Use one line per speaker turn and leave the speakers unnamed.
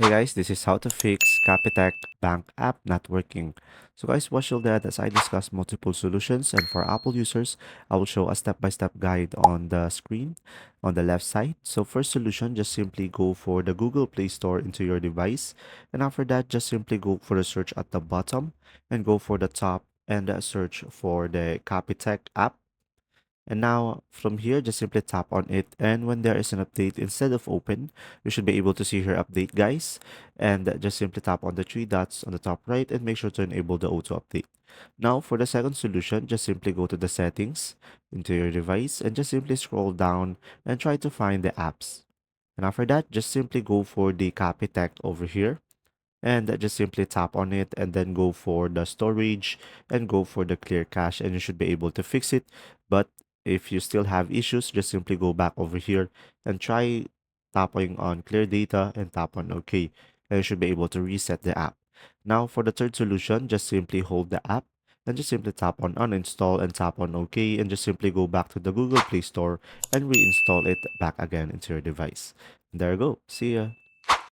Hey guys, this is how to fix Capitec Bank app not working. So guys, watch till the end as I discuss multiple solutions, and for Apple users, I will show a step-by-step guide on the screen on the left side. So first solution, just simply go for the Google Play Store into your device, and after that, just simply go for the search at the bottom and go for the top and search for the Capitec app. And now from here, just simply tap on it. And when there is an update, instead of open, you should be able to see here update, guys. And just simply tap on the three dots on the top right and make sure to enable the auto update. Now for the second solution, just simply go to the settings into your device and just simply scroll down and try to find the apps. And after that, just simply go for the Capitec over here and just simply tap on it and then go for the storage and go for the clear cache, and you should be able to fix it. But if you still have issues, just simply go back over here and try tapping on clear data and tap on OK, and you should be able to reset the app. Now for the third solution, just simply hold the app and just simply tap on uninstall and tap on OK, and just simply go back to the Google Play Store and reinstall it back again into your device. There you go. See ya.